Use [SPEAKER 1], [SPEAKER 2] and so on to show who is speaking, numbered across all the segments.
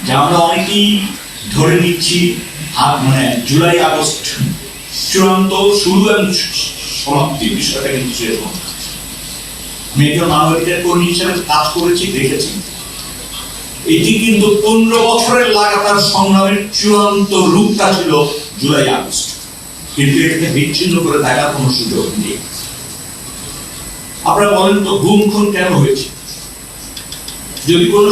[SPEAKER 1] যে আমরা অনেকেই ধরে নিচ্ছি মানে জুলাই আগস্ট চূড়ান্ত শুরু এবং সমাপ্তি, বিষয়টা কিন্তু সেরকম। আমি একজন মানবাধিকার কর্মী হিসেবে কাজ করেছি, দেখেছি এটি কিন্তু 15 বছরের লাগাতার সংগ্রামের চূড়ান্ত রূপটা ছিল জুলাই আগস্ট, কিন্তু এটাকে বিচ্ছিন্ন করে দেখার কোনো সুযোগ নেই। আপনারা বলেন তো গুম খুন কেন হয়েছে? যদি কোনো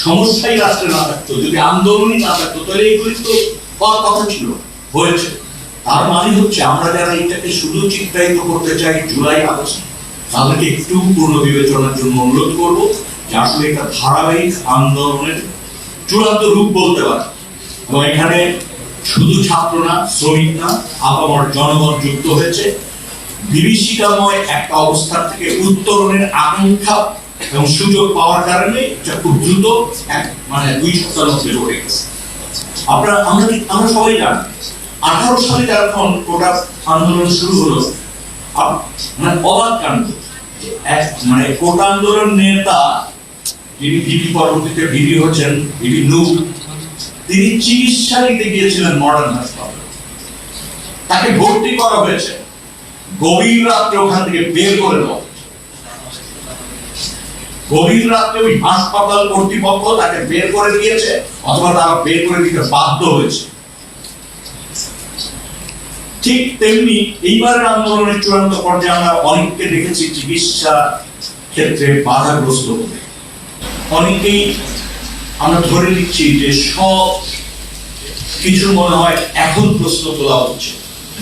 [SPEAKER 1] সমস্যাই রাষ্ট্রে না থাকতো, যদি আন্দোলনই না থাকতো, তাহলে এইগুলি তো হওয়ার কথা ছিল, হয়েছে। তার মানে হচ্ছে আমরা যারা এটাকে শুধু চিত্রায়িত করতে চাই জুলাই আগস্ট, তাদেরকে একটু পুনর্বিবেচনার জন্য অনুরোধ করবো যে আসলে একটা ধারাবাহিক আন্দোলনের চূড়ান্ত রূপ বলতে পারে। এবং এখানে শুধু ছাত্র না, শ্রমিক না, আপামর জনগণ যুক্ত হয়েছে। বিভীষিকাময় একটা অবস্থা থেকে উত্তরণের আকাঙ্ক্ষা এবং সুযোগ পাওয়ার কারণে এটা খুব দ্রুত মানে 2 সপ্তাহের মধ্যে ঘটে গেছে। আমরা সবাই জানি 18 সালে যখন কোটা আন্দোলন শুরু হলো, মানে অবাক কাণ্ড, মানে কোটা আন্দোলন নেতা যিনি ভিপি, পরবর্তীতে ভিপি হচ্ছেন ভিপি নূর, তিনি চিকিৎসা নিতে গিয়েছিলেন মডার্ন হাসপাতালে। তাকে ভর্তি করা হয়েছে, গভীর রাত্রে ওখান থেকে বের করে দেওয়া। গভীর রাত্রে ওই হাসপাতাল কর্তৃপক্ষ তাকে বের করে দিয়েছে, অথবা তারা বের করে দিতে বাধ্য হয়েছে। ঠিক তেমনি এইবারের আন্দোলনের চূড়ান্ত পর্যায়ে আমরা অনেককে দেখেছি চিকিৎসা ক্ষেত্রে বাধাগ্রস্ত হতে। অনেকেই আমরা ধরে নিচ্ছি যে সব কিছু মনে হয় এখন প্রশ্ন তোলা হচ্ছে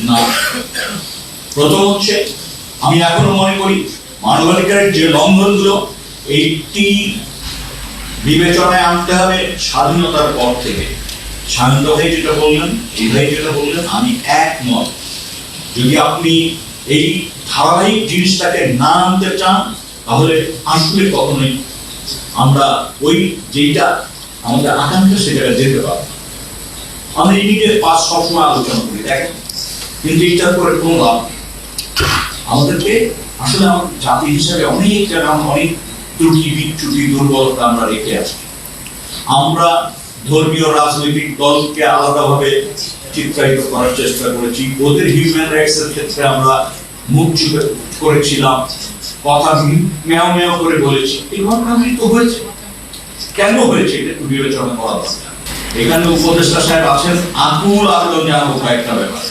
[SPEAKER 1] না। প্রথম হচ্ছে, আমি এখনো মনে করি মানবাধিকারের যে লঙ্ঘনগুলো, এইটি বিবেচনায় আনতে হবে স্বাধীনতার পর থেকে। শান্ত ভাই যেটা বললেন, এই ভাই যেটা বললেন, আমি একমত। যদি আপনি এই ধারাবাহিক জিনিসটাকে না আনতে চান, তাহলে আসলে কখনোই আমরা ওই যেটা আমাদের আকাঙ্ক্ষা সেটা যেতে পারবো। আমরা ইউনিটের পাস সবসময় আলোচনা করি, দেখেন, কিন্তু এটার পরে কোনো লাভ নেই। আমাদেরকে আসলে আমাদের জাতি হিসাবে অনেক জায়গা অনেক ত্রুটি, বিচ্যুতি, দুর্বলতা আমরা রেখে আসি। আমরা ধর্মীয় রাজনৈতিক দলকে আলাদাভাবে চিত্রায়িত করার চেষ্টা করেছি, ওদের হিউম্যান রাইটস এর ক্ষেত্রে আমরা মুখ চুপে করেছিলাম, কথা মেও মেও করে বলেছি। এই ঘটনাগুলি তো হয়েছে, কেন হয়েছে এটা একটু বিবেচনা করা দরকার। এখানে উপদেষ্টা সাহেব আছেন, আকুল আবেদন জানাবো কয়েকটা ব্যাপার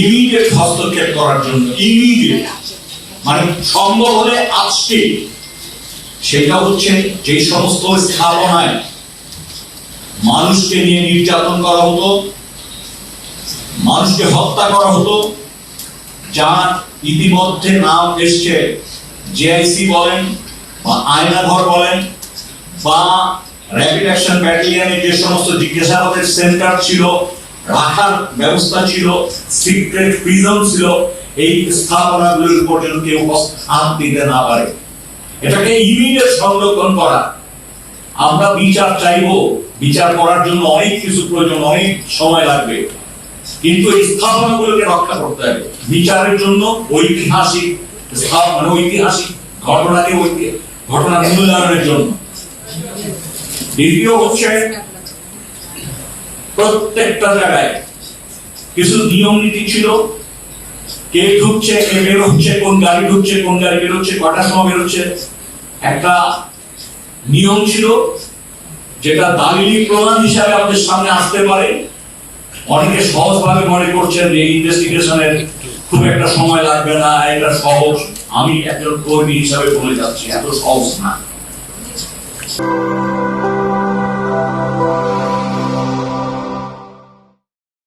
[SPEAKER 1] ইমিডিয়েট হস্তক্ষেপ করার জন্য, ইমিডিয়েট মানে সম্ভব হলে আজকে। সেটা হচ্ছে যে সমস্ত স্থাপনায় মানুষকে নিয়ে নির্যাতন করা হতো, মানুষকে হত্যা করা হতো, যার ইতিমধ্যে নাম এসছে, জেআইসি বলেন বা আয়নাঘর বলেন বা র্যাপিড অ্যাকশন ব্যাটালিয়নের যে সমস্ত জিজ্ঞাসাবাদের সেন্টার ছিল, রাখার ব্যবস্থা ছিল, সিক্রেট প্রিজন ছিল, এই স্থাপনাগুলোর উপর যেন কেউ হাত দিতে না পারে, এটাকে ইমিডিয়েট সংরক্ষণ করা। আমরা বিচার চাইবো, বিচার করার জন্য অনেক কিছু প্রয়োজন, অনেক সময় লাগবে, কিন্তু এই স্থাপনাগুলোকে রক্ষা করতে হবে। বিচারের জন্য ঐতিহাসিক মানে ঐতিহাসিক ঘটনাকে ঘটনা মূল্যায়নের জন্য। দ্বিতীয় হচ্ছে, প্রত্যেকটা জায়গায় কিছু নিয়ম নীতি ছিল, কে ঢুকছে, কে বের হচ্ছে, কোন গাড়ি ঢুকছে, কোন গাড়ি বের হচ্ছে, কটার সময় বের হচ্ছে, একটা নিয়ম ছিল যেটা দালিলিক প্রমাণ হিসাবে আমাদের সামনে আসতে পারে। অনেকে সহজভাবে মনে করছেন যে ইনভেস্টিগেশনের খুব একটা সময় লাগবে না, এটা সহজ। আমি একজন কর্মী হিসাবে বলে যাচ্ছি, এত সহজ না।